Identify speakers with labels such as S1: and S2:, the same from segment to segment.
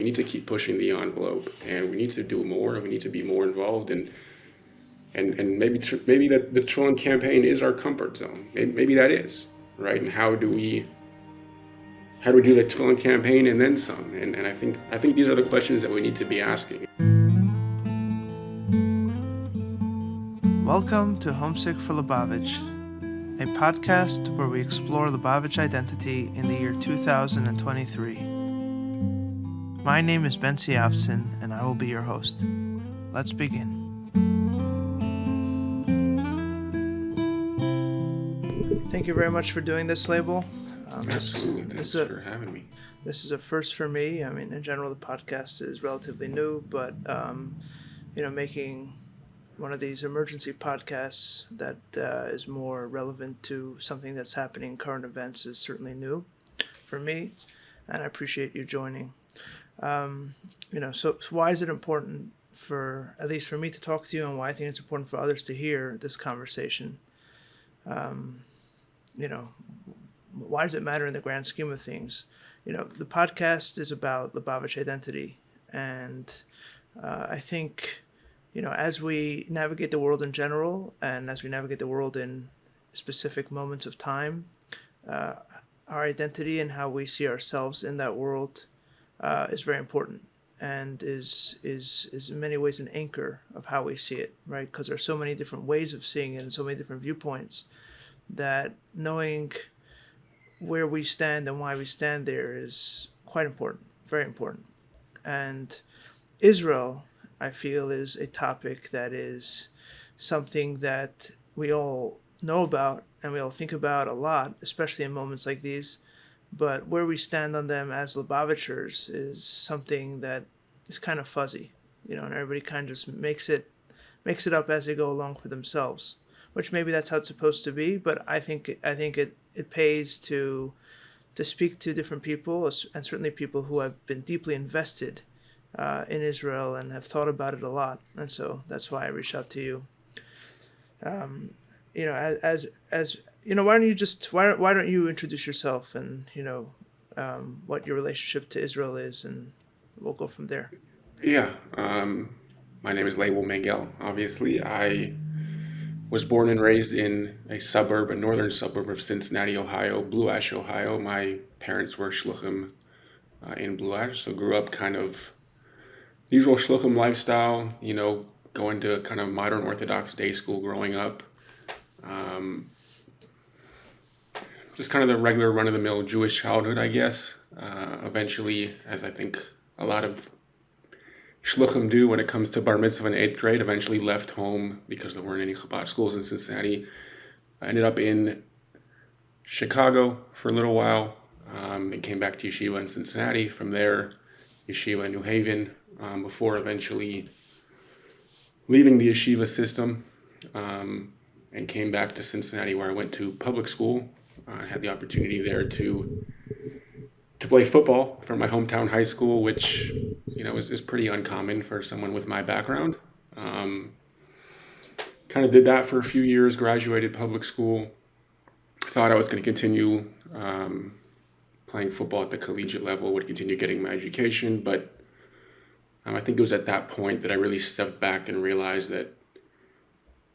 S1: need to keep pushing the envelope, and we need to do more, and we need to be more involved, and maybe that the Tefillin campaign is our comfort zone. Maybe that is, right? And how do we do the Tefillin campaign and then some? And I think these are the questions that we need to be asking.
S2: Welcome to Homesick for Lubavitch, a podcast where we explore Lubavitch identity in the year 2023. My name is Bentzi, and I will be your host. Let's begin. Thank you very much for doing this, Leibel.
S1: Absolutely. Thanks for having me.
S2: This is a first for me. I mean, in general, the podcast is relatively new, but, making one of these emergency podcasts that is more relevant to something that's happening in current events is certainly new for me, and I appreciate you joining. So why is it important for, at least for me, to talk to you, and why I think it's important for others to hear this conversation? Why does it matter in the grand scheme of things? The podcast is about Lubavitch identity, and I think, as we navigate the world in general, and as we navigate the world in specific moments of time, our identity and how we see ourselves in that world is very important, and is in many ways an anchor of how we see it, right? Because there's so many different ways of seeing it and so many different viewpoints that knowing where we stand and why we stand there is quite important, very important. And Israel, I feel, is a topic that is something that we all know about and we all think about a lot, especially in moments like these. But where we stand on them as Lubavitchers is something that is kind of fuzzy, and everybody kind of just makes it up as they go along for themselves, which maybe that's how it's supposed to be. But I think it pays to speak to different people, and certainly people who have been deeply invested in Israel and have thought about it a lot. And so that's why I reached out to you. Why don't you introduce yourself and what your relationship to Israel is, and we'll go from there.
S1: Yeah, my name is Leibel Mangel. Obviously, I was born and raised in a northern suburb of Cincinnati, Ohio, Blue Ash, Ohio. My parents were shlichim in Blue Ash, so grew up kind of the usual shlichim lifestyle, going to kind of modern Orthodox day school growing up. Just kind of the regular run-of-the-mill Jewish childhood, I guess. Eventually, as I think a lot of shluchim do when it comes to bar mitzvah in 8th grade, eventually left home because there weren't any Chabad schools in Cincinnati. I ended up in Chicago for a little while, and came back to yeshiva in Cincinnati. From there, yeshiva in New Haven, before eventually leaving the yeshiva system, and came back to Cincinnati, where I went to public school. I had the opportunity there to play football from my hometown high school, which is pretty uncommon for someone with my background. Kind of did that for a few years, graduated public school. Thought I was going to continue playing football at the collegiate level, would continue getting my education, but I think it was at that point that I really stepped back and realized that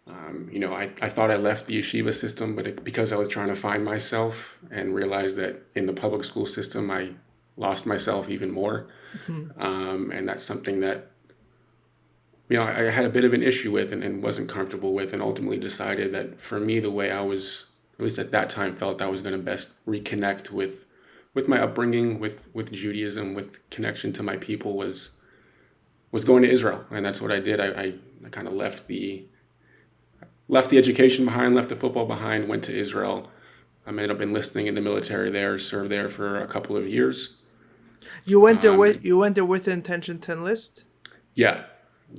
S1: I thought I left the yeshiva system, but because I was trying to find myself, and realized that in the public school system, I lost myself even more. Mm-hmm. And that's something that, I had a bit of an issue with and wasn't comfortable with, and ultimately decided that for me, the way I was, at least at that time, felt I was going to best reconnect with my upbringing, with Judaism, with connection to my people was going to Israel. And that's what I did. I kind of left the education behind, left the football behind, went to Israel. I ended up enlisting in the military there, served there for a couple of years.
S2: You went there with the intention to enlist?
S1: Yeah.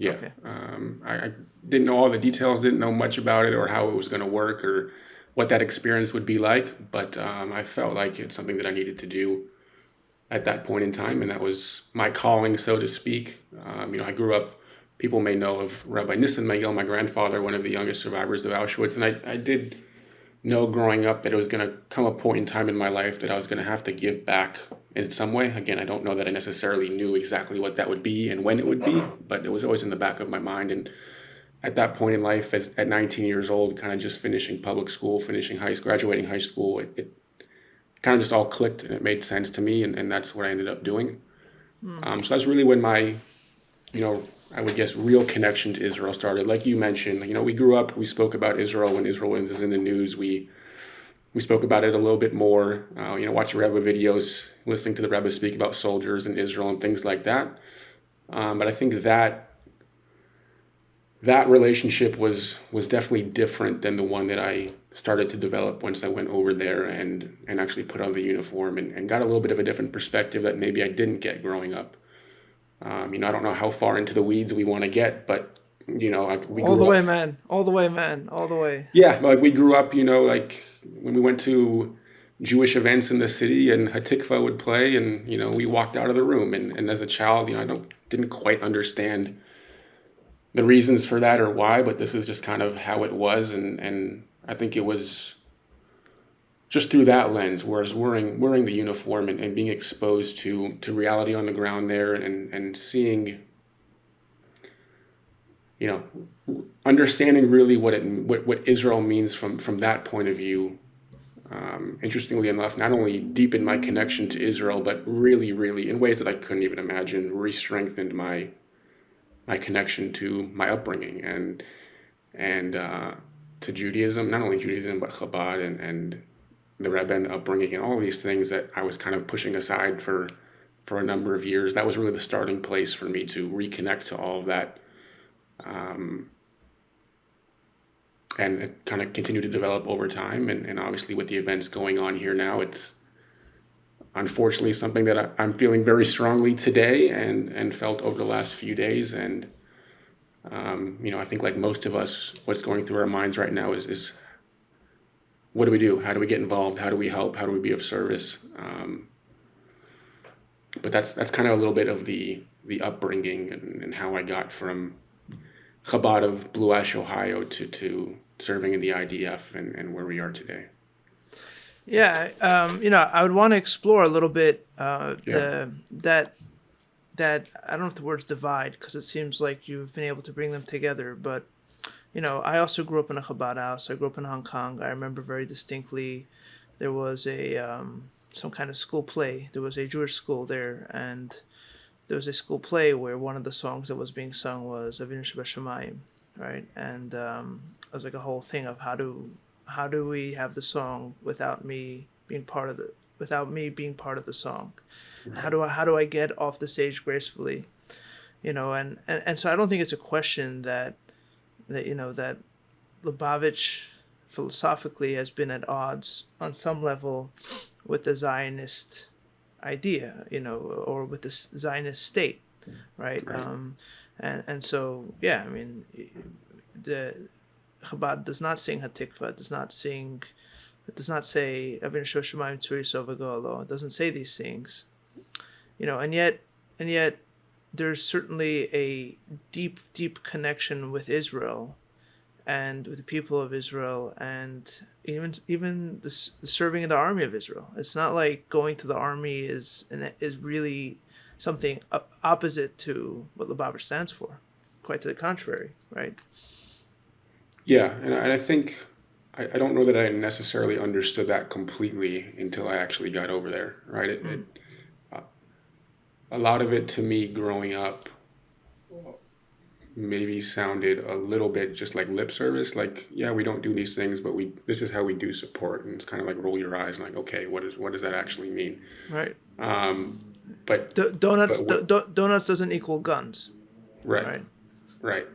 S2: Okay.
S1: I didn't know all the details, didn't know much about it or how it was going to work or what that experience would be like, but I felt like it's something that I needed to do at that point in time, and that was my calling, so to speak. I grew up. People may know of Rabbi Leibel Mangel, my grandfather, one of the youngest survivors of Auschwitz, and I did know growing up that it was going to come a point in time in my life that I was going to have to give back in some way. Again, I don't know that I necessarily knew exactly what that would be and when it would be, but it was always in the back of my mind. And at that point in life, at 19 years old, kind of just finishing public school, graduating high school, it kind of just all clicked and it made sense to me. And that's what I ended up doing. So that's really when my, I would guess real connection to Israel started. Like you mentioned, we grew up, we spoke about Israel when Israel was in the news. We spoke about it a little bit more, watching Rebbe videos, listening to the Rebbe speak about soldiers in Israel and things like that. But I think that relationship was definitely different than the one that I started to develop once I went over there and actually put on the uniform and got a little bit of a different perspective that maybe I didn't get growing up. I don't know how far into the weeds we want to get, but we
S2: All the
S1: grew
S2: way,
S1: up.
S2: man. All the way, man. All the way.
S1: Yeah, like we grew up, like when we went to Jewish events in the city and Hatikva would play, and we walked out of the room. And as a child, I didn't quite understand the reasons for that or why, but this is just kind of how it was, and I think it was just through that lens, whereas wearing the uniform and being exposed to reality on the ground there and seeing, understanding really what Israel means from that point of view. Interestingly enough, not only deepened my connection to Israel, but really, really, in ways that I couldn't even imagine, re-strengthened my connection to my upbringing and to Judaism, not only Judaism, but Chabad and the Rebbe and the upbringing and all these things that I was kind of pushing aside for a number of years. That was really the starting place for me to reconnect to all of that. And it kind of continued to develop over time. And obviously with the events going on here now, it's unfortunately something that I'm feeling very strongly today and felt over the last few days. And, I think like most of us, what's going through our minds right now is what do we do? How do we get involved? How do we help? How do we be of service? But that's kind of a little bit of the upbringing and how I got from Chabad of Blue Ash, Ohio to serving in the IDF and where we are today.
S2: Yeah, I would want to explore a little bit
S1: Yeah.
S2: that I don't know if the word's divide because it seems like you've been able to bring them together. But I also grew up in a Chabad house. I grew up in Hong Kong. I remember very distinctly there was a some kind of school play. There was a Jewish school there, and there was a school play where one of the songs that was being sung was Avinu Shebashamayim, right? And it was like a whole thing of how do we have the song without me being part of the song?
S1: Right.
S2: How do I get off the stage gracefully? And so I don't think it's a question that Lubavitch philosophically has been at odds on some level with the Zionist idea, or with the Zionist state, right?
S1: Right.
S2: And so yeah, I mean, the Chabad does not sing Hatikva, it does not say Avinu Shoshamayim Tzuri Sovagolo. It doesn't say these things, and yet there's certainly a deep connection with Israel and with the people of Israel, and even the serving in the army of Israel. It's not like going to the army is really something opposite to what Lubavitch stands for. Quite to the contrary, right?
S1: Yeah, and I think I don't know that I necessarily understood that completely until I actually got over there, right? A lot of it to me growing up maybe sounded a little bit just like lip service, like, yeah, we don't do these things, but this is how we do support. And it's kind of like roll your eyes and like, okay, what does that actually mean?
S2: Right.
S1: But
S2: Donuts
S1: what,
S2: donuts doesn't equal guns.
S1: right, right.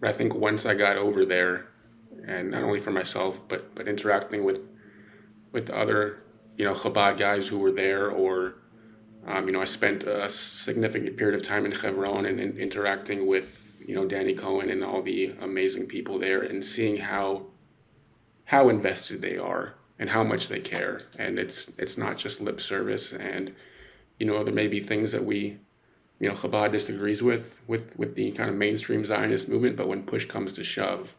S1: But I think once I got over there, and not only for myself, but interacting with the other, Chabad guys who were there, or I spent a significant period of time in Hebron and interacting with, Danny Cohen and all the amazing people there, and seeing how invested they are and how much they care. And it's not just lip service. And, there may be things that we, Chabad disagrees with the kind of mainstream Zionist movement, but when push comes to shove,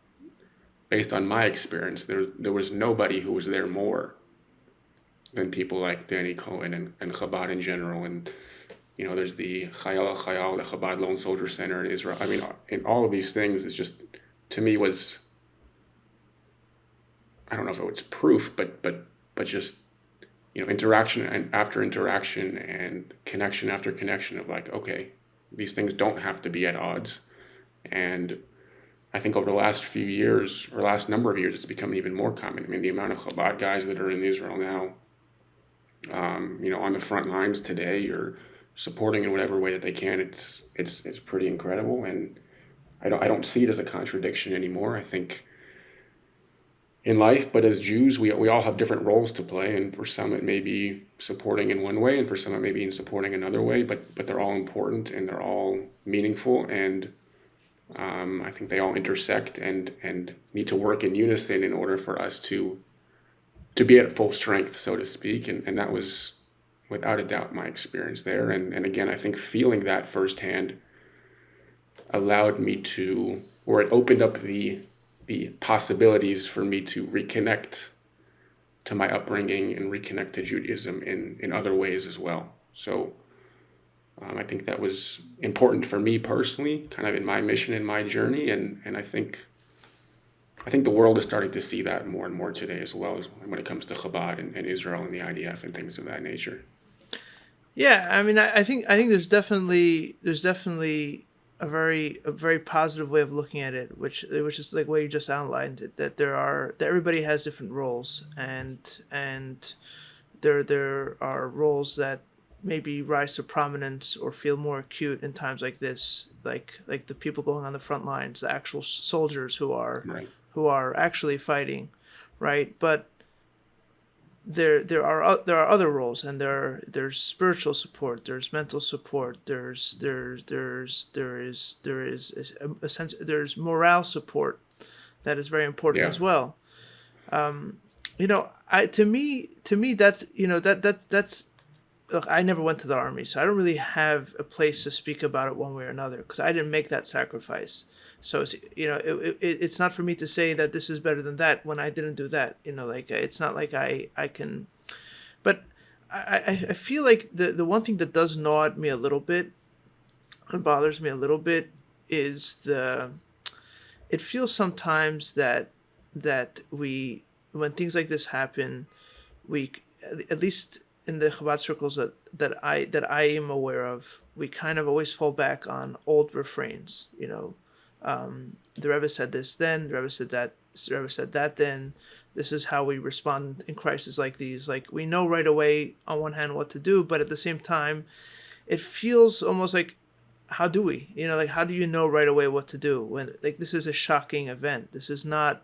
S1: based on my experience, there was nobody who was there more than people like Danny Cohen and Chabad in general. And there's the Chayal al-Chayal, the Chabad Lone Soldier Center in Israel. I mean, in all of these things, it's just, to me, was, I don't know if it was proof, but just, interaction and after interaction and connection after connection of like, okay, these things don't have to be at odds. And I think over the last few years, or last number of years, it's become even more common. I mean, the amount of Chabad guys that are in Israel now, on the front lines today, or supporting in whatever way that they can, it's pretty incredible. And I don't see it as a contradiction anymore. I think in life, but as Jews, we all have different roles to play, and for some it may be supporting in one way, and for some it may be in supporting another way. But they're all important and they're all meaningful, and I think they all intersect and need to work in unison in order for us to be at full strength, so to speak. And that was without a doubt my experience there. And again, I think feeling that firsthand allowed me to, or it opened up the possibilities for me to reconnect to my upbringing and reconnect to Judaism in other ways as well. So I think that was important for me personally, kind of in my mission, in my journey. And I think the world is starting to see that more and more today as well, as when it comes to Chabad and Israel and the IDF and things of that nature.
S2: Yeah, I mean, I think there's definitely a very positive way of looking at it, which is like what you just outlined, that everybody has different roles, and there are roles that maybe rise to prominence or feel more acute in times like this, like the people going on the front lines, the actual soldiers who are
S1: Right.
S2: actually fighting, right? But there are other roles, and there's spiritual support, there's mental support, there is a sense, there's morale support that is very important as well. To me that's that's look, I never went to the army, so I don't really have a place to speak about it one way or another, because I didn't make that sacrifice. So it's not for me to say that this is better than that when I didn't do that. It's not like I can, but I feel like the one thing that does gnaw at me a little bit and bothers me a little bit is it feels sometimes that we, when things like this happen, we, at least in the Chabad circles that I am aware of, we kind of always fall back on old refrains. The Rebbe said this then, the Rebbe said that, the Rebbe said that then. This is how we respond in crises like these. Like, we know right away on one hand what to do, but at the same time, it feels almost like, how do we? How do you know right away what to do when, like, this is a shocking event? This is not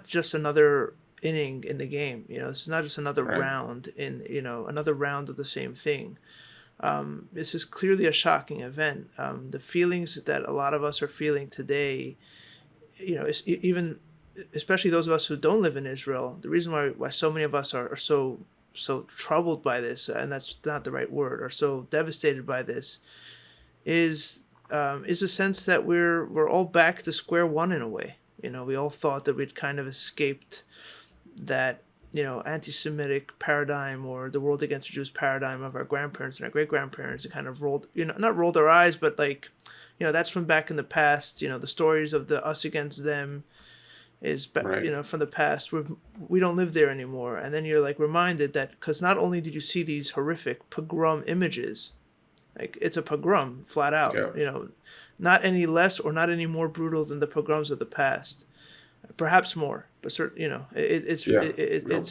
S2: just another inning in the game. This is not just another round in another round of the same thing. This is clearly a shocking event. The feelings that a lot of us are feeling today, even especially those of us who don't live in Israel, the reason why so many of us are so troubled by this, and that's not the right word, are so devastated by this, is a sense that we're all back to square one in a way. We all thought that we'd kind of escaped that anti-Semitic paradigm, or the world against the Jews paradigm of our grandparents and our great-grandparents, and kind of not rolled our eyes, but that's from back in the past. The stories of the us against them is from the past. We don't live there anymore. And then you're like reminded that, because not only did you see these horrific pogrom images, like, it's a pogrom flat out, not any less or not any more brutal than the pogroms of the past. Perhaps more, but it's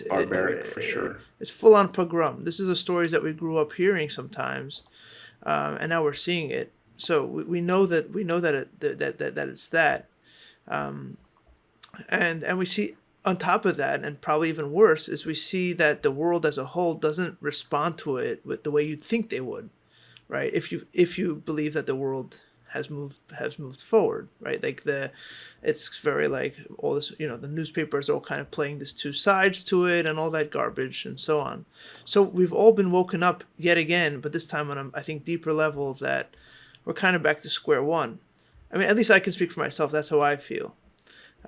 S1: barbaric for sure.
S2: It's full on pogrom. This is the stories that we grew up hearing sometimes, and now we're seeing it. So we know that it's that, and we see, on top of that, and probably even worse, is we see that the world as a whole doesn't respond to it with the way you'd think they would, right? If you believe that the world has moved forward, right? Like, it's very like all this, the newspapers are all kind of playing this two sides to it and all that garbage and so on. So we've all been woken up yet again, but this time on I think deeper level, that we're kind of back to square one. I mean, at least I can speak for myself. That's how I feel.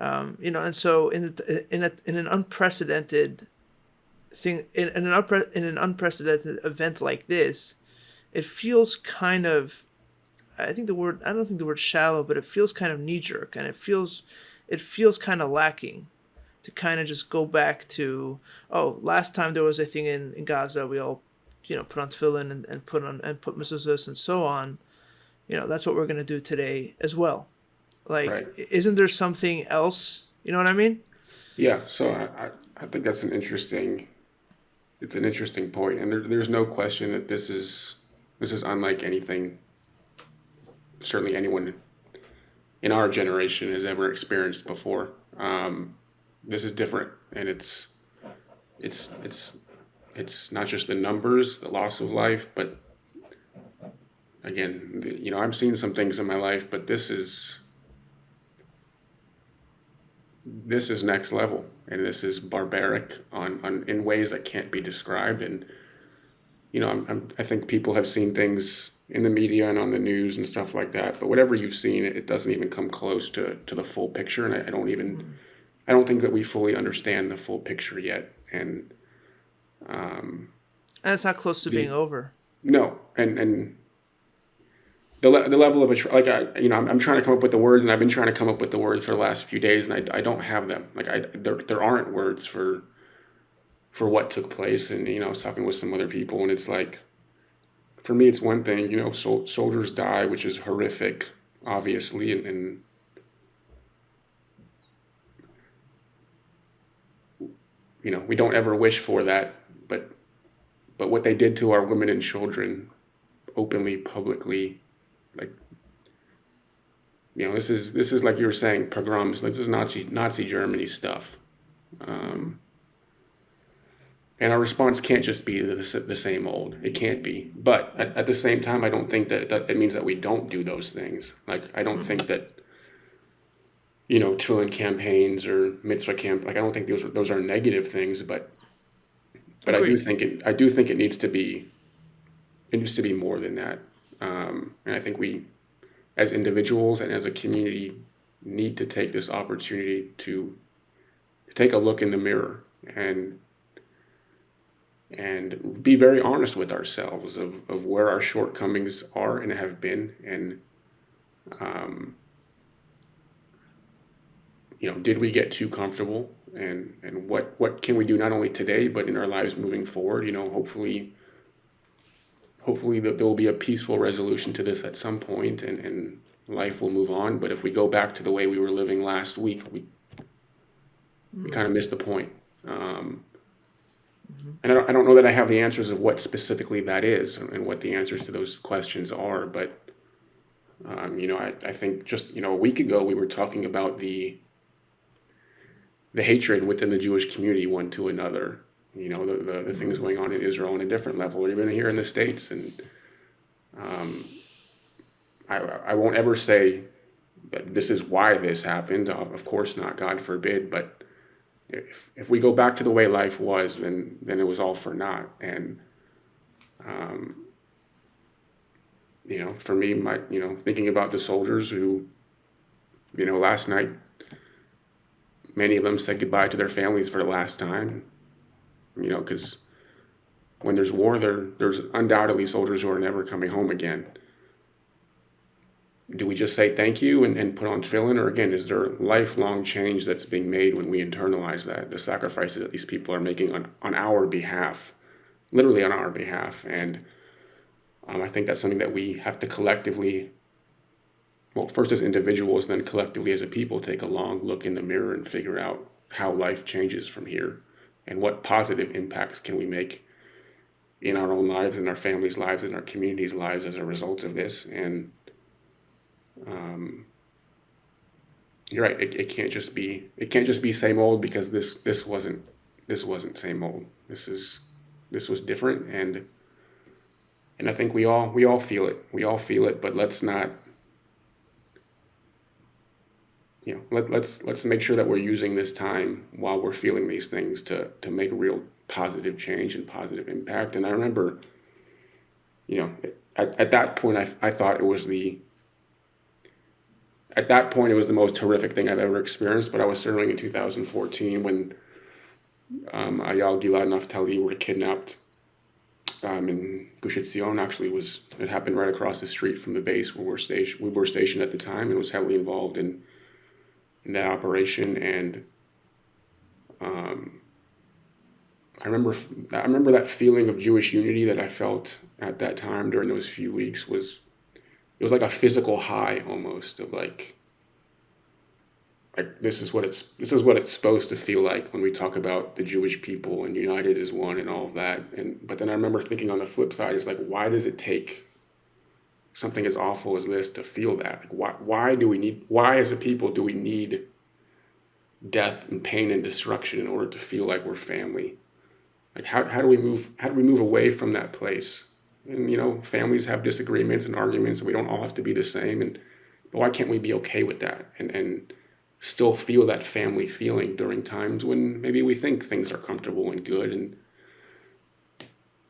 S2: And so in an unprecedented thing, in an unprecedented event like this, it feels kind of, I don't think the word shallow, but it feels kind of knee jerk, and it feels kind of lacking to kind of just go back to, oh, last time there was a thing in Gaza, we all, put on tefillin and put mezuzahs and so on. That's what we're gonna do today as well. Like,
S1: Right.
S2: isn't there something else? You know what I mean?
S1: Yeah. So I think that's it's an interesting point, and there's no question that this is unlike anything certainly anyone in our generation has ever experienced before. This is different, and it's it's it's not just the numbers, the loss of life, but again, I've seen some things in my life, but this is next level, and this is barbaric on in ways that can't be described. And I think people have seen things in the media and on the news and stuff like that, but whatever you've seen, it doesn't even come close to the full picture. And I don't think that we fully understand the full picture yet. And
S2: And it's not close to being
S1: the
S2: over.
S1: no, and the level of like I'm trying to come up with the words, and I've been trying to come up with the words for the last few days, and I don't have them. Like there aren't words for what took place. And I was talking with some other people, and it's like, for me, it's one thing, soldiers die, which is horrific, obviously, and we don't ever wish for that, but what they did to our women and children, openly, publicly, like, this is like you were saying, pogroms. This is Nazi Germany stuff. Um, and our response can't just be the same old. It can't be. But at the same time, I don't think that it means that we don't do those things. Like, I don't think that tefillin campaigns or mitzvah camp. Like, I don't think those are negative things. But
S2: Agreed.
S1: I do think it needs to be more than that. And I think we, as individuals and as a community, need to take this opportunity to take a look in the mirror and be very honest with ourselves of where our shortcomings are and have been, and did we get too comfortable, and what can we do not only today but in our lives moving forward. Hopefully there will be a peaceful resolution to this at some point, and life will move on. But if we go back to the way we were living last week, we kind of missed the point. And I don't know that I have the answers of what specifically that is and what the answers to those questions are. But I think just a week ago we were talking about the hatred within the Jewish community one to another. The things going on in Israel on a different level, or even here in the States. And I won't ever say that this is why this happened. Of course not, God forbid. But if we go back to the way life was, then it was all for naught. And for me, thinking about the soldiers who, last night, many of them said goodbye to their families for the last time. Because when there's war, there's undoubtedly soldiers who are never coming home again. Do we just say thank you and put on tefillin, or again, is there lifelong change that's being made when we internalize the sacrifices that these people are making on our behalf, literally on our behalf? And I think that's something that we have to collectively, well, first as individuals, then collectively as a people, take a long look in the mirror and figure out how life changes from here, and what positive impacts can we make in our own lives, in our families' lives, in our communities' lives as a result of this. And you're right. It can't just be same old, because this wasn't same old. This was different, and I think we all feel it. We all feel it. But let's not. Let's make sure that we're using this time while we're feeling these things to make real positive change and positive impact. And I remember, at that point, I thought it was at that point, it was the most horrific thing I've ever experienced. But I was certainly in 2014 when Ayal, Gilad, and Naftali were kidnapped in Gush Etzion. Actually, it happened right across the street from the base where we were stationed at the time, and was heavily involved in that operation. And I remember that feeling of Jewish unity that I felt at that time during those few weeks it was like a physical high almost of like this is what it's supposed to feel like when we talk about the Jewish people and united as one and all of that. But then I remember thinking on the flip side is like, why does it take something as awful as this to feel that? Like, why as a people do we need death and pain and destruction in order to feel like we're family? Like how do we move away from that place? And families have disagreements and arguments, and we don't all have to be the same. But why can't we be okay with that and still feel that family feeling during times when maybe we think things are comfortable and good? And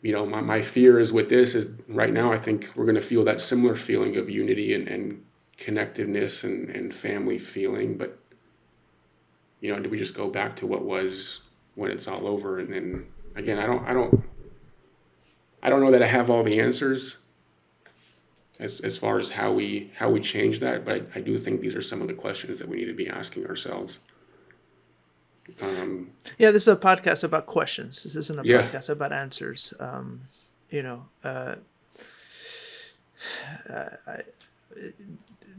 S1: my fear is with this is right now I think we're going to feel that similar feeling of unity and connectiveness and family feeling. But do we just go back to what was when it's all over? And then again, I don't know that I have all the answers as far as how we change that, but I do think these are some of the questions that we need to be asking ourselves.
S2: Yeah, this is a podcast about questions. This isn't a
S1: Yeah.
S2: podcast about answers.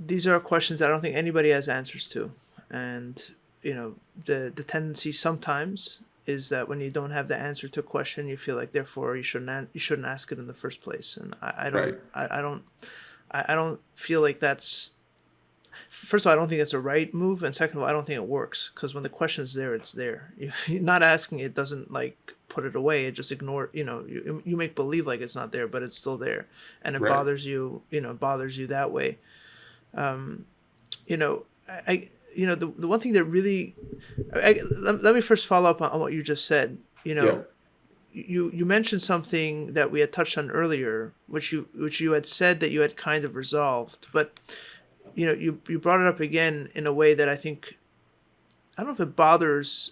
S2: These are questions I don't think anybody has answers to, and the tendency sometimes is that when you don't have the answer to a question, you feel like therefore you shouldn't ask it in the first place. And
S1: Right.
S2: I don't feel like that's. First of all, I don't think that's a right move, and second of all, I don't think it works because when the question's there, it's there. You're not asking it doesn't like put it away. It just ignore. You make believe like it's not there, but it's still there, and it
S1: Right.
S2: bothers you. Bothers you that way. The one thing that really, let me first follow up on what you just said.
S1: Yeah.
S2: You mentioned something that we had touched on earlier, which you had said that you had kind of resolved, but you brought it up again in a way that I think, I don't know if it bothers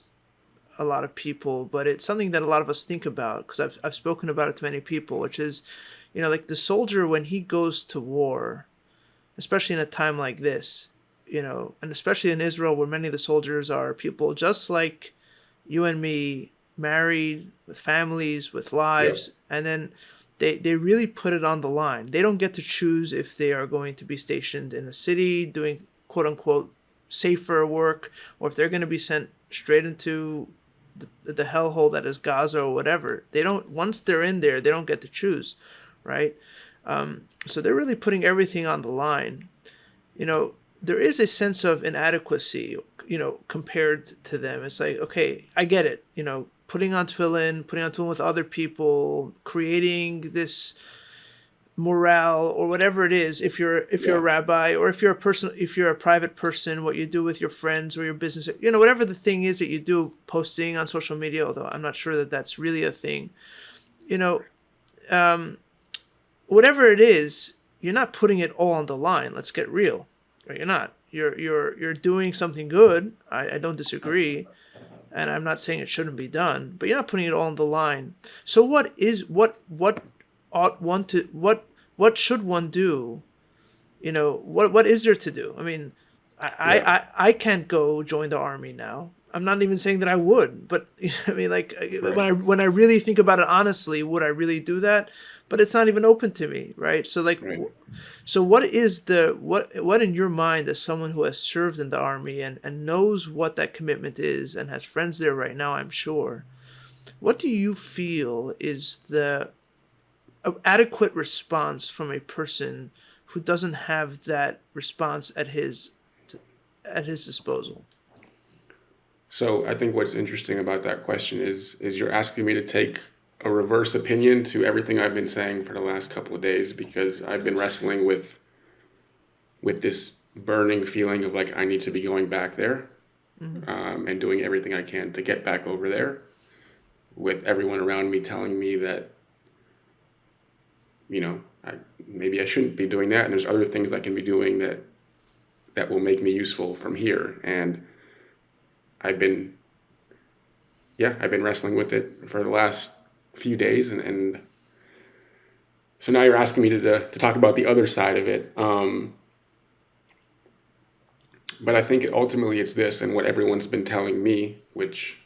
S2: a lot of people, but it's something that a lot of us think about because I've spoken about it to many people, which is, like the soldier when he goes to war, especially in a time like this, and especially in Israel where many of the soldiers are people just like you and me, married with families, with lives, and then they really put it on the line. They don't get to choose if they are going to be stationed in a city doing quote unquote safer work or if they're going to be sent straight into the hellhole that is Gaza or whatever. They don't, once they're in there, they don't get to choose, right? So they're really putting everything on the line. There is a sense of inadequacy, compared to them. It's like, okay, I get it, putting on tefillin with other people, creating this morale or whatever it is. If you're a rabbi or if you're a private person, what you do with your friends or your business, whatever the thing is that you do, posting on social media, although I'm not sure that that's really a thing, whatever it is, you're not putting it all on the line. Let's get real. Right? You're not. You're doing something good. I don't disagree. And I'm not saying it shouldn't be done, but you're not putting it all on the line. So what should one do? What is there to do? I mean, I can't go join the army now. I'm not even saying that I would, but I mean, like
S1: Right.
S2: when I really think about it honestly, would I really do that? But it's not even open to me, right? So like,
S1: Right.
S2: so what is what in your mind as someone who has served in the army and knows what that commitment is and has friends there right now, I'm sure. What do you feel is the adequate response from a person who doesn't have that response at his disposal?
S1: So I think what's interesting about that question is you're asking me to take a reverse opinion to everything I've been saying for the last couple of days because I've been wrestling with this burning feeling of like I need to be going back there, and doing everything I can to get back over there, with everyone around me telling me that maybe I shouldn't be doing that, and there's other things I can be doing that that will make me useful from here. And I've been wrestling with it for the last few days, and so now you're asking me to talk about the other side of it. But I think ultimately it's this, and what everyone's been telling me, which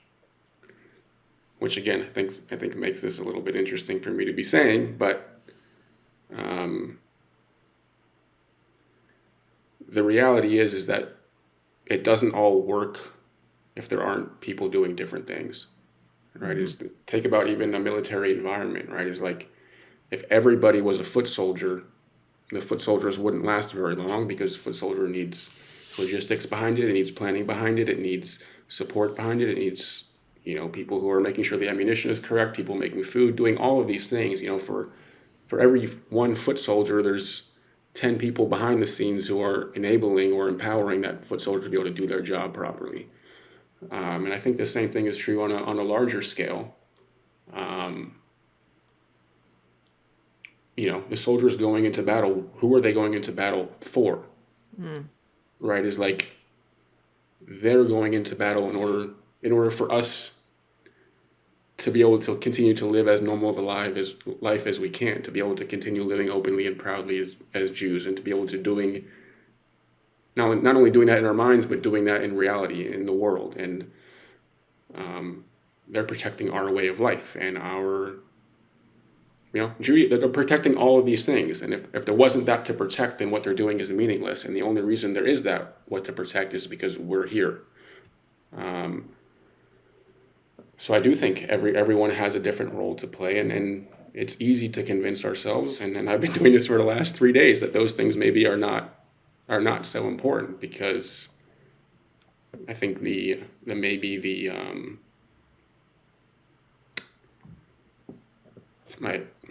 S1: again I think makes this a little bit interesting for me to be saying, but the reality is that it doesn't all work if there aren't people doing different things, right? Mm-hmm. Take about even a military environment, right? Is like if everybody was a foot soldier, the foot soldiers wouldn't last very long, because foot soldier needs logistics behind it, it needs planning behind it, it needs support behind it, it needs, people who are making sure the ammunition is correct, people making food, doing all of these things. For every one foot soldier, there's 10 people behind the scenes who are enabling or empowering that foot soldier to be able to do their job properly. And I think the same thing is true on a larger scale. The soldiers going into battle, who are they going into battle for? Right? Is like they're going into battle in order for us to be able to continue to live as normal of a life as we can, to be able to continue living openly and proudly as Jews, and to be able to not only doing that in our minds, but doing that in reality in the world. And they're protecting our way of life and our, they're protecting all of these things. And if there wasn't that to protect, then what they're doing is meaningless. And the only reason there is what to protect is because we're here. So I do think everyone has a different role to play, and it's easy to convince ourselves, and I've been doing this for the last 3 days, that those things maybe are not so important, because I think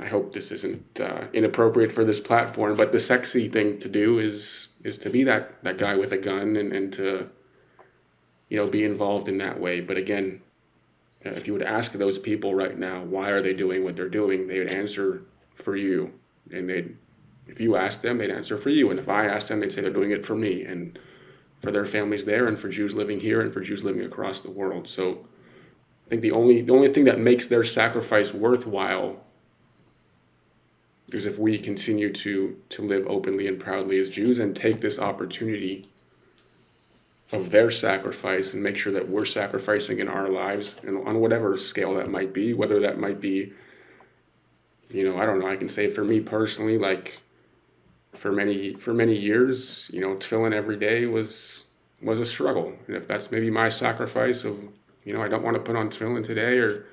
S1: I hope this isn't inappropriate for this platform, but the sexy thing to do is to be that guy with a gun and to be involved in that way. But again, if you would ask those people right now, why are they doing what they're doing, they would answer for you. And if you ask them, they'd answer for you. And if I asked them, they'd say they're doing it for me and for their families there, and for Jews living here, and for Jews living across the world. So I think the only thing that makes their sacrifice worthwhile is if we continue to live openly and proudly as Jews, and take this opportunity of their sacrifice and make sure that we're sacrificing in our lives, and on whatever scale that might be, whether that might be, I don't know, I can say for me personally, like for many years, tefillin every day was a struggle. And if that's maybe my sacrifice of, I don't want to put on tefillin today, or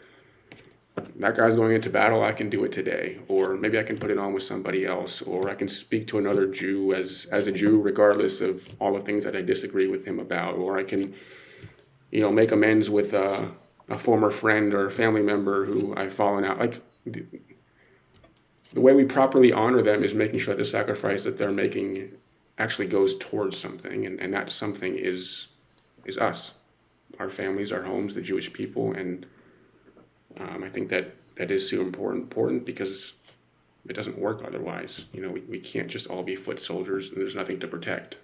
S1: that guy's going into battle, I can do it today. Or maybe I can put it on with somebody else, or I can speak to another Jew as a Jew, regardless of all the things that I disagree with him about. Or I can, make amends with a former friend or a family member who I've fallen out. Like, the way we properly honor them is making sure that the sacrifice that they're making actually goes towards something. And that something is us, our families, our homes, the Jewish people. And I think that is so important, because it doesn't work otherwise. We can't just all be foot soldiers, and there's nothing to protect.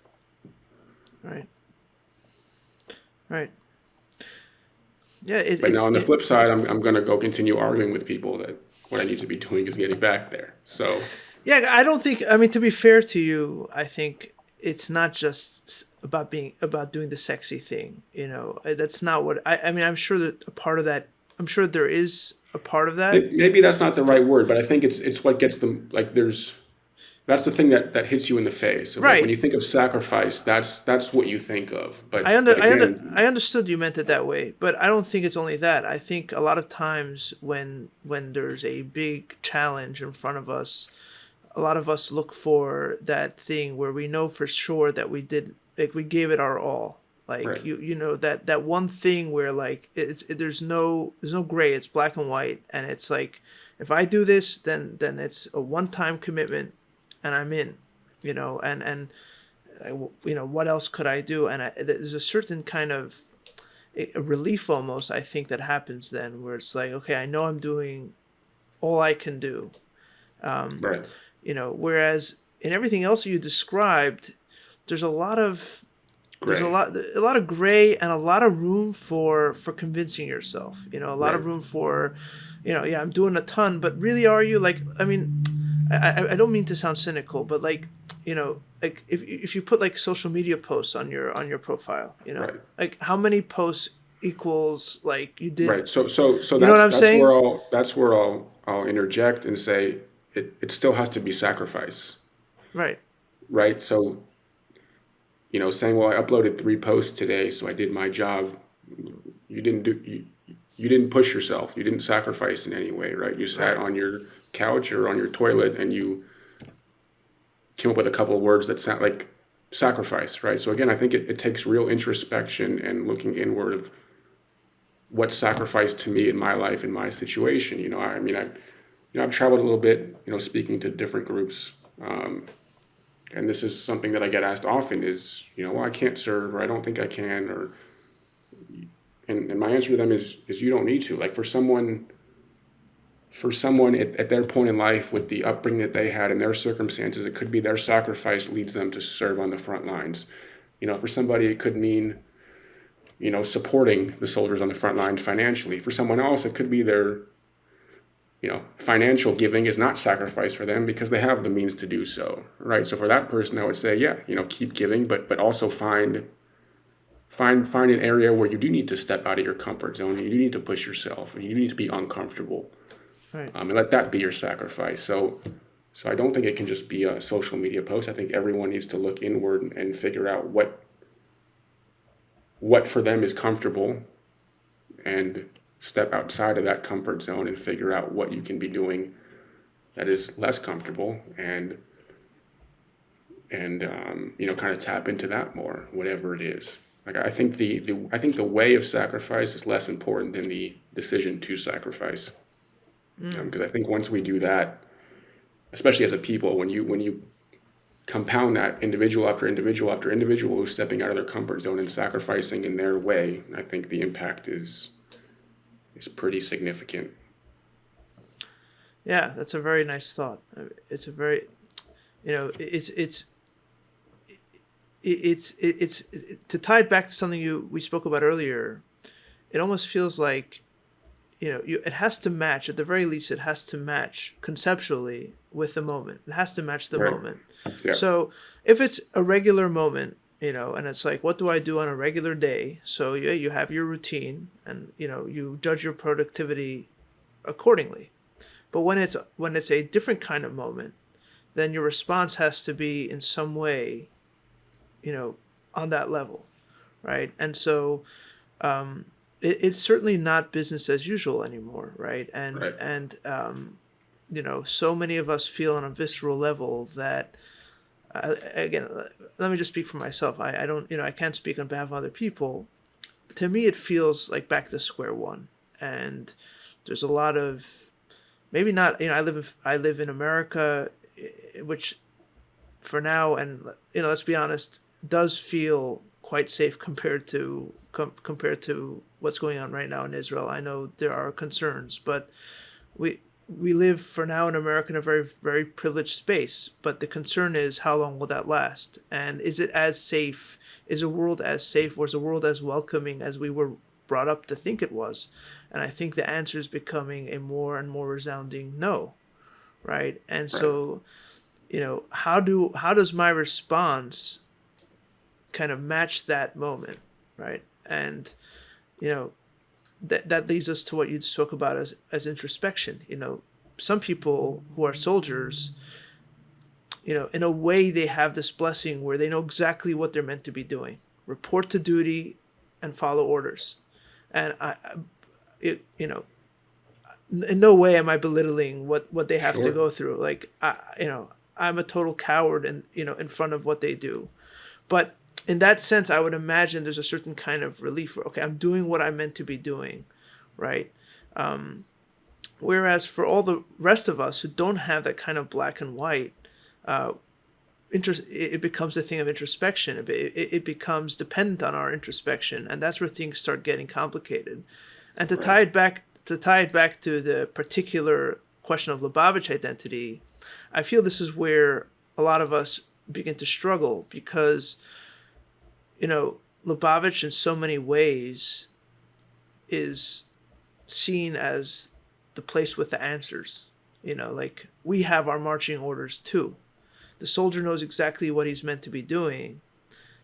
S2: Right. Yeah.
S1: But now on the flip side, I'm going to go continue arguing with people that what I need to be doing is getting back there. So.
S2: Yeah, I don't think. I mean, to be fair to you, I think it's not just about doing the sexy thing. That's not what I mean. I'm sure that a part of that. I'm sure there is a part of that.
S1: Maybe that's not the right word, but I think it's what gets them, like, that's the thing that hits you in the face. So, right. Like, when you think of sacrifice, that's what you think of. But I
S2: understood you meant it that way, but I don't think it's only that. I think a lot of times when there's a big challenge in front of us, a lot of us look for that thing where we know for sure that we gave it our all. Like, right. that one thing where, like, there's no gray, it's black and white, and it's like, if I do this, then it's a one-time commitment, and I'm in, and what else could I do? And there's a certain kind of a relief almost, I think, that happens then, where it's like, okay, I know I'm doing all I can do,
S1: right.
S2: Whereas in everything else you described, there's a lot of there's
S1: Gray.
S2: a lot of gray and a lot of room for convincing yourself. You know, a lot
S1: Right.
S2: of room for, yeah, I'm doing a ton, but really, are you? Like, I mean, I don't mean to sound cynical, but like, like if you put like social media posts on your profile,
S1: Right.
S2: like how many posts equals like you did,
S1: Right. So
S2: you know what I'm
S1: that's where
S2: saying?
S1: I'll interject and say it still has to be sacrifice.
S2: Right.
S1: Right. So, saying, well, I uploaded 3 posts today, so I did my job. You didn't do you didn't push yourself. You didn't sacrifice in any way, right? You sat
S2: Right.
S1: on your couch or on your toilet and you came up with a couple of words that sound like sacrifice, right? So again, I think it takes real introspection and looking inward of what sacrifice to me in my life, in my situation. I mean, I've traveled a little bit, speaking to different groups. And this is something that I get asked often is, well, I can't serve, or I don't think I can, and my answer to them is you don't need to. Like for someone at their point in life with the upbringing that they had and their circumstances, it could be their sacrifice leads them to serve on the front lines. For somebody, it could mean, supporting the soldiers on the front lines financially. For someone else, it could be their, financial giving is not sacrifice for them because they have the means to do so, right? So for that person, I would say, yeah, keep giving, but also find an area where you do need to step out of your comfort zone. And you do need to push yourself, and you do need to be uncomfortable,
S2: Right.
S1: and let that be your sacrifice. So I don't think it can just be a social media post. I think everyone needs to look inward and figure out what for them is comfortable, and step outside of that comfort zone and figure out what you can be doing that is less comfortable, and kind of tap into that more, whatever it is. Like I think the way of sacrifice is less important than the decision to sacrifice, because I think once we do that, especially as a people, when you compound that individual after individual after individual who's stepping out of their comfort zone and sacrificing in their way, I think the impact is pretty significant.
S2: Yeah, that's a very nice thought. It's a very, to tie it back to something we spoke about earlier. It almost feels like, it has to match, at the very least. It has to match conceptually with the moment. It has to match the
S1: Right.
S2: moment.
S1: Yeah.
S2: So if it's a regular moment, and it's like, what do I do on a regular day? So yeah, you have your routine, and you judge your productivity accordingly. But when it's a different kind of moment, then your response has to be in some way, on that level, right? And so it's certainly not business as usual anymore, right? And
S1: Right.
S2: so many of us feel on a visceral level that, again, let me just speak for myself. I don't, I can't speak on behalf of other people. To me, it feels like back to square one, and there's a lot of, maybe not, I live in America, which for now, and let's be honest, does feel quite safe compared to what's going on right now in Israel. I know there are concerns, but we live for now in America in a very, very privileged space. But the concern is, how long will that last? And is it as safe? Is a world as safe, or is a world as welcoming as we were brought up to think it was? And I think the answer is becoming a more and more resounding no, right? And
S1: Right.
S2: so, how does my response kind of match that moment, right? And that leads us to what you spoke about as introspection. Some people who are soldiers, in a way, they have this blessing where they know exactly what they're meant to be doing: report to duty and follow orders. And in no way am I belittling what they have to
S1: Sure.
S2: go through. Like, I'm a total coward in front of what they do. But in that sense, I would imagine there's a certain kind of relief where, okay, I'm doing what I'm meant to be doing, right? Whereas for all the rest of us who don't have that kind of black and white, it becomes a thing of introspection. It becomes dependent on our introspection, and that's where things start getting complicated. And to
S1: Right.
S2: tie it back to the particular question of Lubavitch identity, I feel this is where a lot of us begin to struggle because, Lubavitch in so many ways is seen as the place with the answers. Like we have our marching orders too. The soldier knows exactly what he's meant to be doing.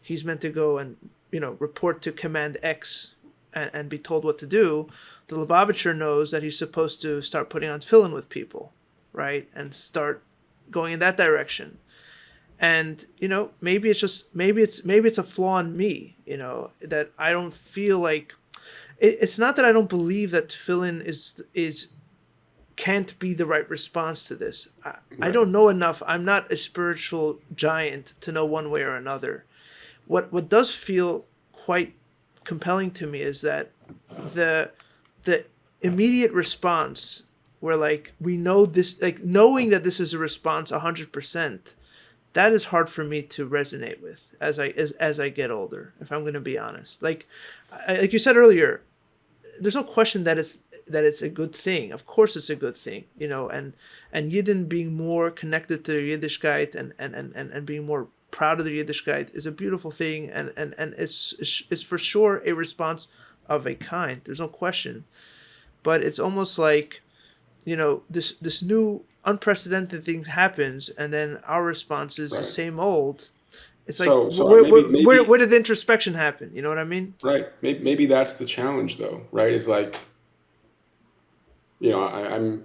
S2: He's meant to go and, report to Command X and be told what to do. The Lubavitcher knows that he's supposed to start putting on tefillin with people, right? And start going in that direction. And, maybe it's a flaw in me, that I don't feel like it's not that I don't believe that tefillin is can't be the right response to this. I don't know enough. I'm not a spiritual giant to know one way or another. What does feel quite compelling to me is that the immediate response where like we know this, like knowing that this is a response 100%, that is hard for me to resonate with as I get older, if I'm going to be honest. Like you said earlier, there's no question that it's a good thing. Of course it's a good thing, and Yidden being more connected to their Yiddishkeit and being more proud of their Yiddishkeit is a beautiful thing, and it's for sure a response of a kind. There's no question. But it's almost like, this new unprecedented thing happens, and then our response is the same old. It's like, where did the introspection happen? You know what I mean?
S1: Right. Maybe that's the challenge, though, right? Is like, I'm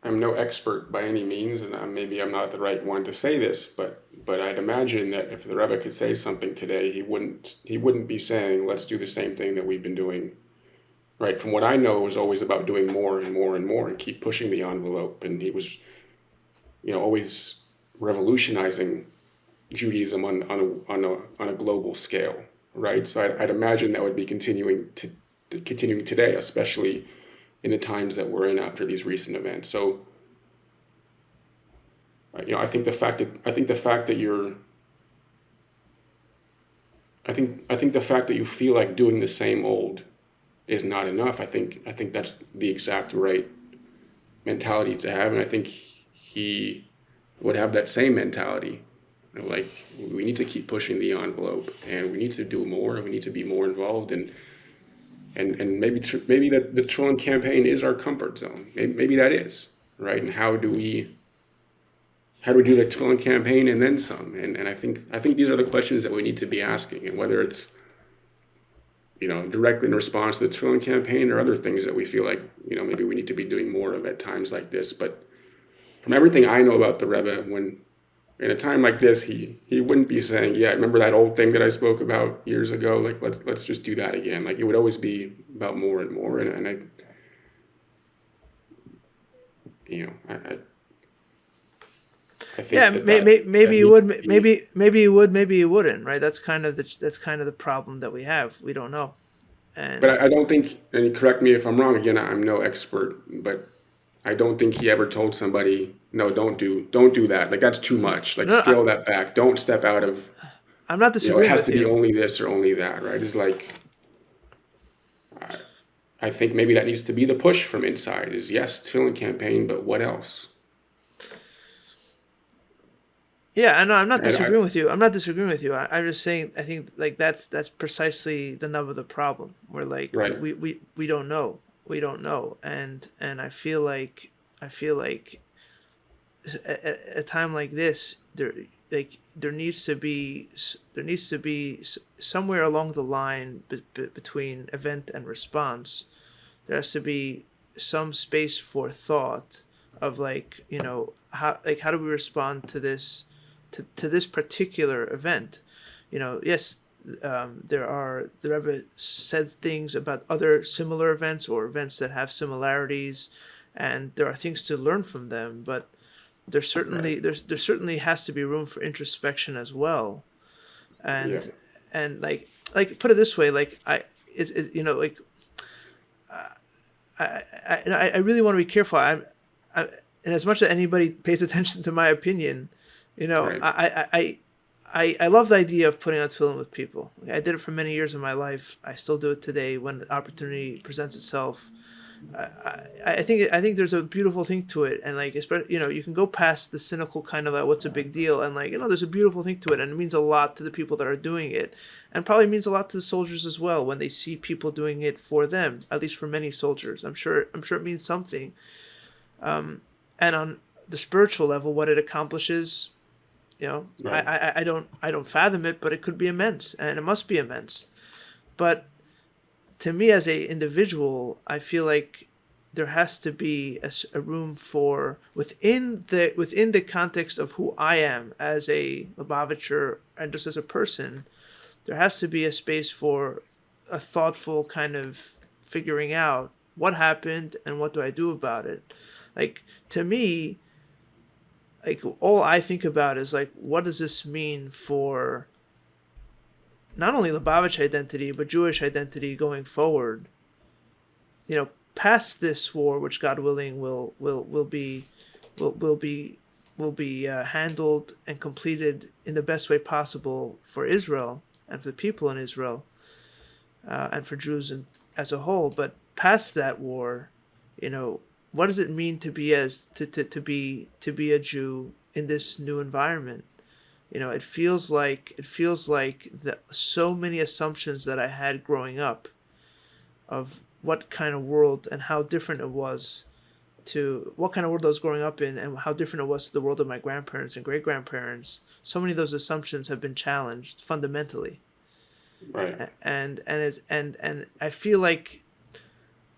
S1: no expert by any means, and maybe I'm not the right one to say this, but I'd imagine that if the Rebbe could say something today, he wouldn't be saying, let's do the same thing that we've been doing. Right. From what I know, it was always about doing more and more and more and keep pushing the envelope. And he was, always revolutionizing Judaism on a global scale. Right. So I'd imagine that would be continuing today, especially in the times that we're in after these recent events. So, I think the fact that you feel like doing the same old is not enough. I think that's the exact right mentality to have, and I think he would have that same mentality. Like we need to keep pushing the envelope, and we need to do more, and we need to be more involved, and maybe that the Tefillin campaign is our comfort zone. Maybe that is right. And how do we do the Tefillin campaign and then some? And I think these are the questions that we need to be asking, and whether it's directly in response to the Tefillin campaign or other things that we feel like, maybe we need to be doing more of at times like this. But from everything I know about the Rebbe, when in a time like this, he wouldn't be saying, yeah, remember that old thing that I spoke about years ago? Like, let's just do that again. Like, it would always be about more and more. And I think
S2: maybe you would, maybe you would, maybe you wouldn't, right? That's kind of the problem that we have. We don't know.
S1: But I don't think, and correct me if I'm wrong. Again, I'm no expert, but I don't think he ever told somebody, no, don't do that. Like that's too much. Like scale that back. Don't step out of.
S2: I'm not disagreeing.
S1: It has to be only this or only that, right? It's like. I think maybe that needs to be the push from inside. Is yes, Tefillin campaign, but what else?
S2: Yeah, I know. I'm not disagreeing with you. I'm just saying. I think like that's precisely the nub of the problem. We're like we don't know. We don't know, and I feel like at a time like this, there needs to be somewhere along the line between event and response. There has to be some space for thought of how do we respond to this. To this particular event, yes, the Rebbe says things about other similar events or events that have similarities, and there are things to learn from them. But there certainly has to be room for introspection as well, and like put it this way, I really want to be careful. And as much as anybody pays attention to my opinion. I love the idea of putting on tefillin with people. I did it for many years of my life. I still do it today when the opportunity presents itself. I think there's a beautiful thing to it, and like especially you can go past the cynical kind of like what's a big deal, and like there's a beautiful thing to it, and it means a lot to the people that are doing it, and probably means a lot to the soldiers as well when they see people doing it for them. At least for many soldiers, I'm sure it means something. And on the spiritual level, what it accomplishes,
S1: Right.
S2: I don't fathom it, but it could be immense, and it must be immense. But to me as a individual, I feel like there has to be a room for within the context of who I am as a Lubavitcher and just as a person. There has to be a space for a thoughtful kind of figuring out what happened and what do I do about it. Like to me, like all I think about is like what does this mean for not only Lubavitch identity but Jewish identity going forward. Past this war, which God willing will be handled and completed in the best way possible for Israel and for the people in Israel, and for Jews as a whole. But past that war, what does it mean to be to be a Jew in this new environment? It feels like so many assumptions that I had growing up of what kind of world and how different it was to what kind of world I was growing up in and how different it was to the world of my grandparents and great grandparents. So many of those assumptions have been challenged fundamentally,
S1: Right.
S2: and I feel like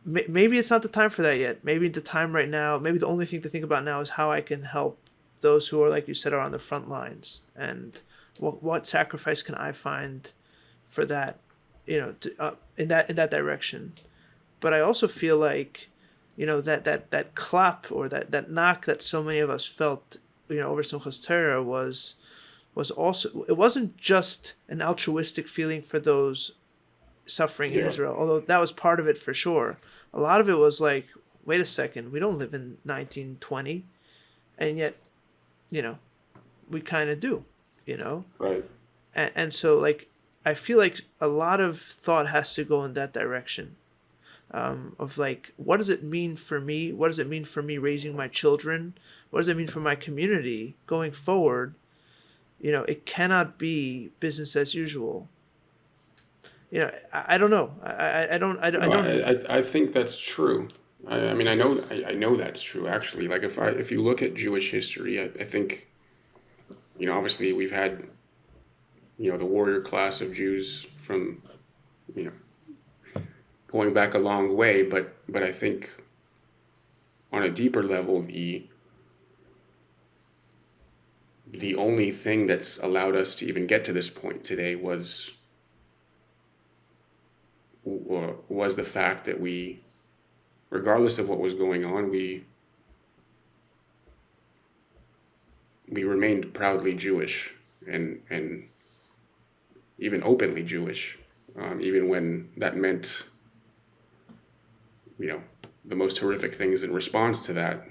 S2: maybe it's not the time for that yet. Maybe the time right now, maybe the only thing to think about now is how I can help those who are, like you said, are on the front lines, and what sacrifice can I find for that, in that direction. But I also feel like, that clap or that knock that so many of us felt, over Simchas Torah was also, it wasn't just an altruistic feeling for those suffering in
S1: Yeah.
S2: Israel, although that was part of it for sure. A lot of it was like, wait a second, we don't live in 1920, and yet, you know, we kind of do, you know?
S1: Right.
S2: And so, like, I feel like a lot of thought has to go in that direction, of like, what does it mean for me? What does it mean for me raising my children? What does it mean for my community going forward? It cannot be business as usual. I don't know. I
S1: No,
S2: don't.
S1: I think that's true. I mean, I know that's true actually. Like if you look at Jewish history, I think, obviously we've had, the warrior class of Jews from, you know, going back a long way, but I think on a deeper level, the only thing that's allowed us to even get to this point today was the fact that we, regardless of what was going on, we remained proudly Jewish and even openly Jewish, even when that meant, the most horrific things in response to that.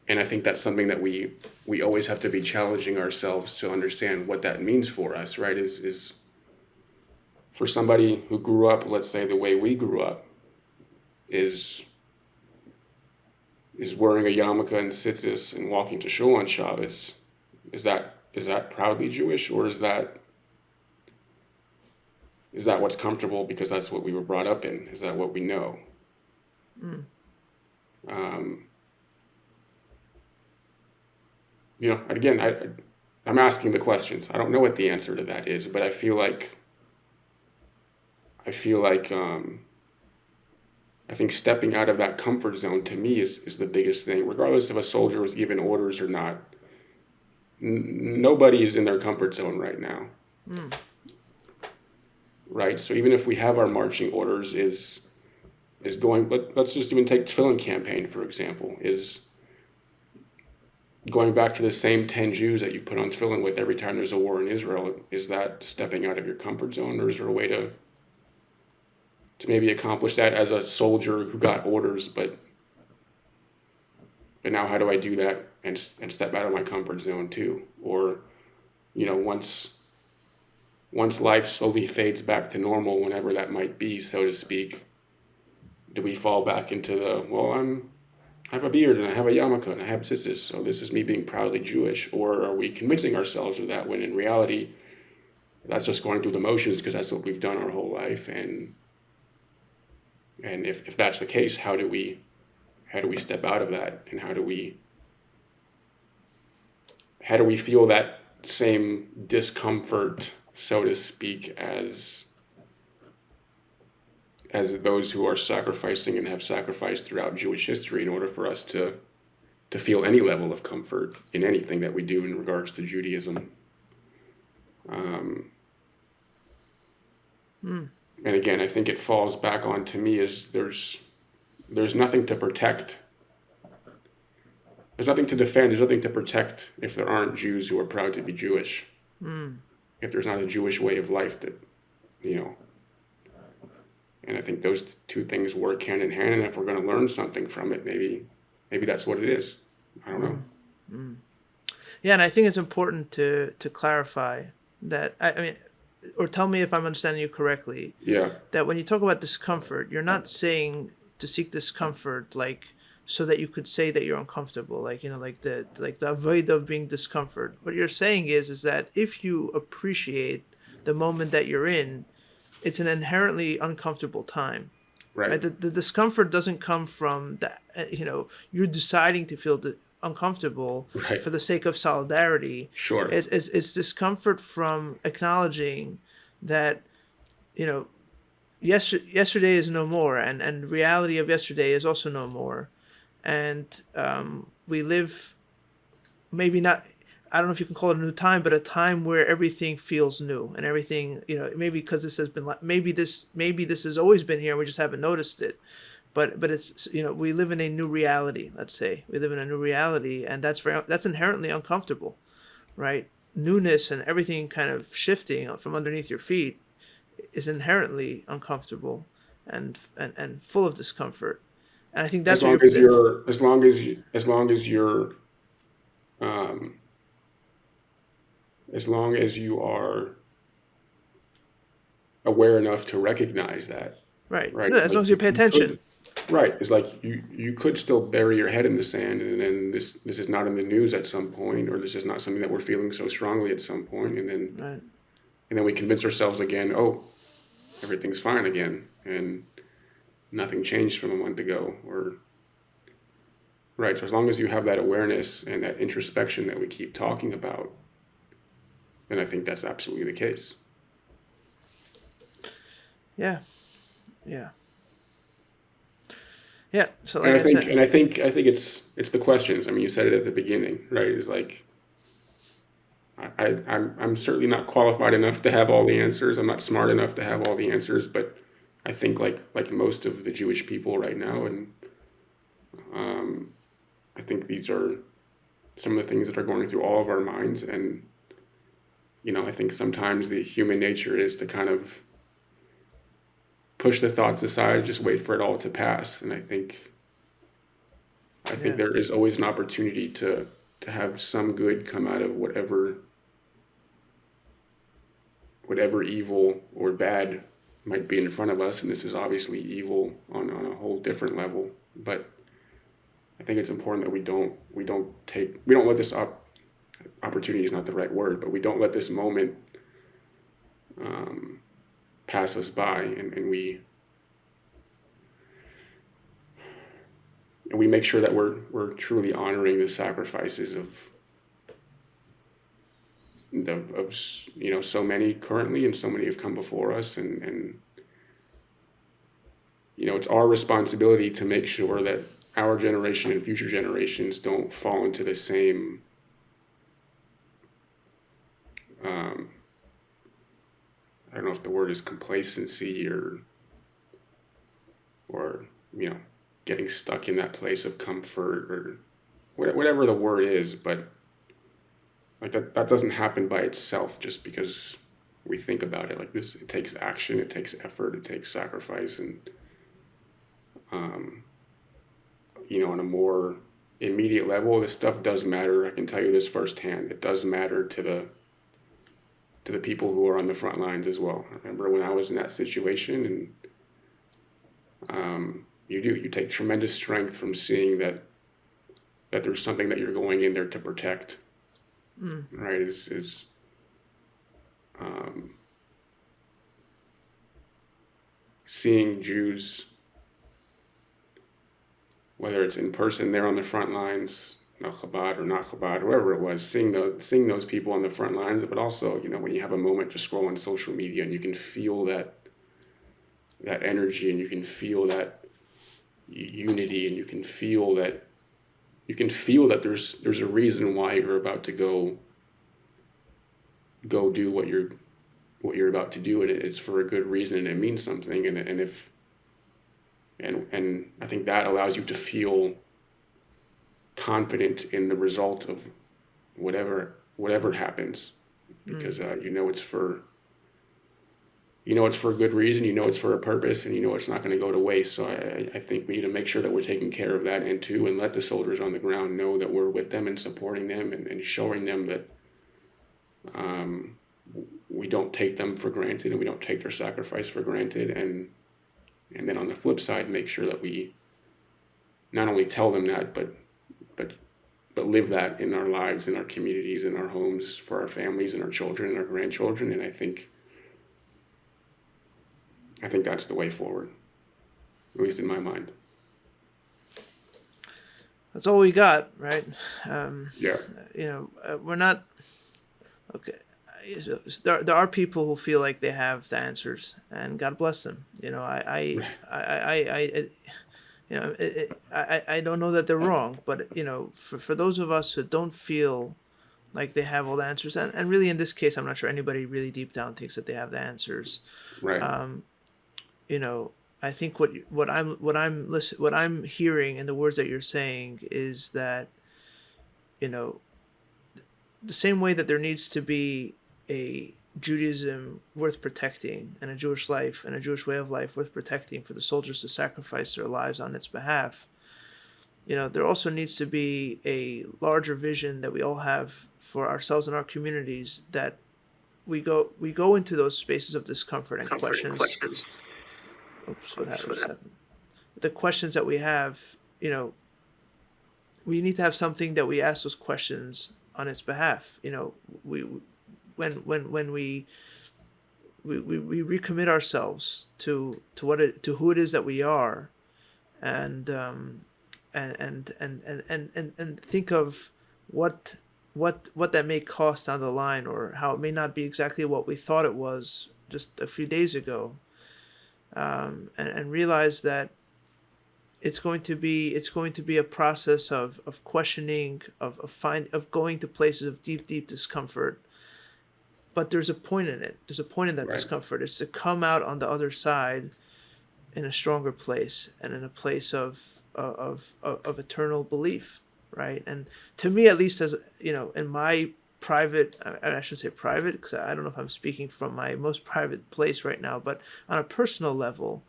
S1: And I think that's something that we always have to be challenging ourselves to understand what that means for us, right? Is for somebody who grew up, let's say the way we grew up, is wearing a yarmulke and tzitzis and walking to shul on Shabbos. Is that proudly Jewish, or is that what's comfortable because that's what we were brought up in? Is that what we know?
S2: Mm.
S1: Um, again, I'm asking the questions. I don't know what the answer to that is, but I feel like I think stepping out of that comfort zone to me is the biggest thing, regardless if a soldier was given orders or not. Nobody is in their comfort zone right now,
S2: Mm.
S1: right? So even if we have our marching orders, is going. Let's just even take tefillin campaign for example. Is going back to the same 10 Jews that you put on tefillin with every time there's a war in Israel. Is that stepping out of your comfort zone, or is there a way to maybe accomplish that as a soldier who got orders, but now how do I do that and, step out of my comfort zone too? Or, once once life slowly fades back to normal, whenever that might be, so to speak, do we fall back into the, well, I have a beard and I have a yarmulke and I have tzitzis, so this is me being proudly Jewish? Or are we convincing ourselves of that when in reality that's just going through the motions because that's what we've done our whole life? And if that's the case, how do we step out of that, and how do we feel that same discomfort, so to speak, as those who are sacrificing and have sacrificed throughout Jewish history in order for us to feel any level of comfort in anything that we do in regards to Judaism. And again, I think it falls back on, to me, is there's nothing to protect. There's nothing to defend. There's nothing to protect if there aren't Jews who are proud to be Jewish. If there's not a Jewish way of life that, and I think those two things work hand in hand. And if we're going to learn something from it, maybe that's what it is. I don't know.
S2: Yeah, and I think it's important to clarify that. I mean, or tell me if I'm understanding you correctly.
S1: Yeah.
S2: That when you talk about discomfort, you're not saying to seek discomfort so that you could say that you're uncomfortable, like the avoid of being discomfort. What you're saying is that if you appreciate the moment that you're in, it's an inherently uncomfortable time.
S1: Right.
S2: The discomfort doesn't come from that. You're deciding to feel uncomfortable for the sake of solidarity.
S1: Sure.
S2: It's discomfort from acknowledging that, yesterday is no more, and reality of yesterday is also no more. And we live, maybe not, I don't know if you can call it a new time, but a time where everything feels new, and everything, maybe because this has been, maybe this has always been here and we just haven't noticed it. But it's, we live in a new reality. Let's say we live in a new reality, and that's inherently uncomfortable, right? Newness and everything kind of shifting from underneath your feet is inherently uncomfortable and full of discomfort. And I think that's
S1: as long as you are aware enough to recognize that.
S2: Right. No, as long as you pay attention.
S1: Right. It's like you could still bury your head in the sand, and then this is not in the news at some point, or this is not something that we're feeling so strongly at some point, and then we convince ourselves again, oh, everything's fine again, and nothing changed from a month ago, or right. So as long as you have that awareness and that introspection that we keep talking about, then I think that's absolutely the case.
S2: Yeah. So
S1: like I think it's the questions. I mean, you said it at the beginning, right? It's like I'm certainly not qualified enough to have all the answers. I'm not smart enough to have all the answers, but I think like most of the Jewish people right now, and I think these are some of the things that are going through all of our minds. And I think sometimes the human nature is to kind of push the thoughts aside, just wait for it all to pass. And I think there is always an opportunity to have some good come out of whatever evil or bad might be in front of us. And this is obviously evil on a whole different level. But I think it's important that we don't let this opportunity is not the right word, but we don't let this moment pass us by, and we make sure that we're truly honoring the sacrifices of so many currently, and so many have come before us, and it's our responsibility to make sure that our generation and future generations don't fall into the same I don't know if the word is complacency or getting stuck in that place of comfort, or whatever the word is, but like that doesn't happen by itself just because we think about it like this. It takes action, it takes effort, it takes sacrifice, and on a more immediate level, this stuff does matter. I can tell you this firsthand. It does matter to to the people who are on the front lines as well. I remember when I was in that situation, and you take tremendous strength from seeing that there's something that you're going in there to protect, right? Seeing Jews, whether it's in person there on the front lines, Chabad or not Chabad, whoever it was, seeing those people on the front lines, but also, when you have a moment to scroll on social media and you can feel that energy, and you can feel that unity, and you can feel that there's a reason why you're about to go do what you're about to do, and it's for a good reason, and it means something, and I think that allows you to feel confident in the result of whatever happens, because it's for a good reason, it's for a purpose, and it's not going to go to waste. So I think we need to make sure that we're taking care of that, and let the soldiers on the ground know that we're with them and supporting them, and showing them that we don't take them for granted, and we don't take their sacrifice for granted, and then on the flip side, make sure that we not only tell them that, but live that in our lives, in our communities, in our homes, for our families and our children and our grandchildren. And I think that's the way forward, at least in my mind.
S2: That's all we got, right?
S1: Yeah.
S2: We're not okay. There are people who feel like they have the answers, and God bless them. I don't know that they're wrong, but for those of us who don't feel like they have all the answers, and really in this case, I'm not sure anybody really deep down thinks that they have the answers.
S1: Right.
S2: I think what I'm hearing in the words that you're saying is that, the same way that there needs to be a Judaism worth protecting, and a Jewish life and a Jewish way of life worth protecting for the soldiers to sacrifice their lives on its behalf, there also needs to be a larger vision that we all have for ourselves and our communities, that we go into those spaces of discomfort and questions. Oops, what happened? The questions that we have, we need to have something that we ask those questions on its behalf. When we recommit ourselves to who it is that we are, and think of what that may cost down the line, or how it may not be exactly what we thought it was just a few days ago, and realize that it's going to be a process of questioning, of going to places of deep discomfort. But there's a point in it. There's a point in that
S1: Right.
S2: discomfort. It's to come out on the other side in a stronger place, and in a place of eternal belief, right? And to me, at least, as in my private, I shouldn't say private, because I don't know if I'm speaking from my most private place right now, but on a personal level,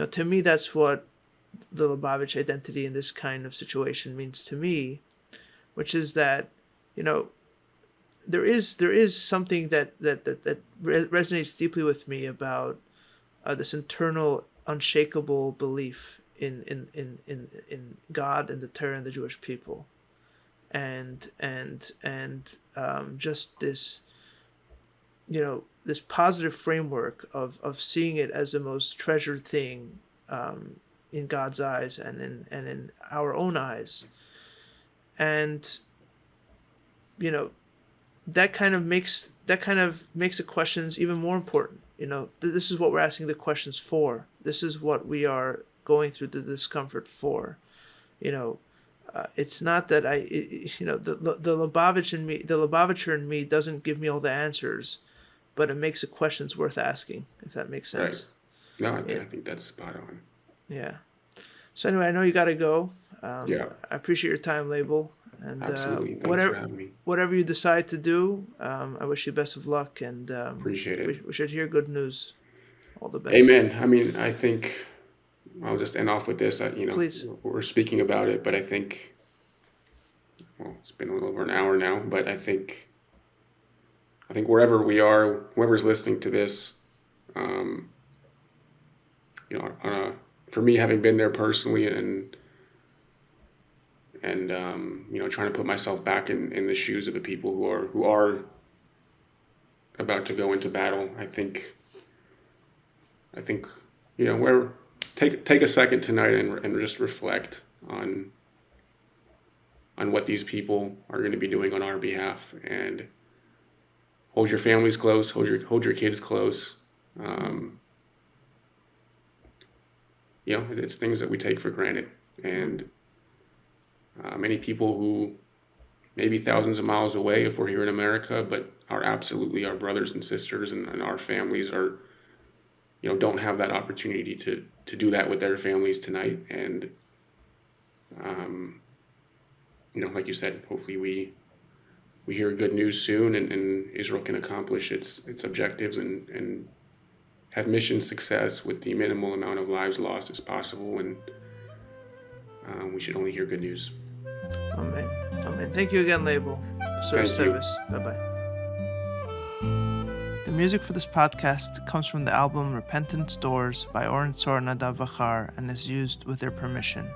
S2: to me, that's what the Lubavitch identity in this kind of situation means to me, which is that, there is something that resonates deeply with me about this internal unshakable belief in God and the Torah and the Jewish people, and just this this positive framework of seeing it as the most treasured thing in God's eyes, and in our own eyes, and that kind of makes the questions even more important. This is what we're asking the questions for. This is what we are going through the discomfort for. It's not that the Lubavitcher in me doesn't give me all the answers, but it makes the questions worth asking, if that makes sense.
S1: Right. No, I think that's spot on.
S2: Yeah. So anyway, I know you got to go.
S1: Yeah.
S2: I appreciate your time, Leibel. And
S1: Absolutely. Thanks for having me.
S2: whatever you decide to do, I wish you best of luck, and
S1: Appreciate it.
S2: we should hear good news. All the best.
S1: Amen. I mean, I think I'll just end off with this.
S2: Please.
S1: We're speaking about it, but I think, it's been a little over an hour now, but I think think wherever we are, whoever's listening to this, for me, having been there personally and trying to put myself back in the shoes of the people who are about to go into battle, I think where take a second tonight and just reflect on what these people are going to be doing on our behalf, and hold your families close, hold your kids close. It's things that we take for granted, and many people who may be thousands of miles away if we're here in America, but are absolutely our brothers and sisters, and our families are, don't have that opportunity to do that with their families tonight. And, like you said, hopefully we hear good news soon, and Israel can accomplish its objectives and have mission success with the minimal amount of lives lost as possible. And we should only hear good news.
S2: Amen. Amen. Thank you again, Leibel, for your service. Bye-bye. The music for this podcast comes from the album Repentance Doors by Oren Sor Nadav Vachar and is used with their permission.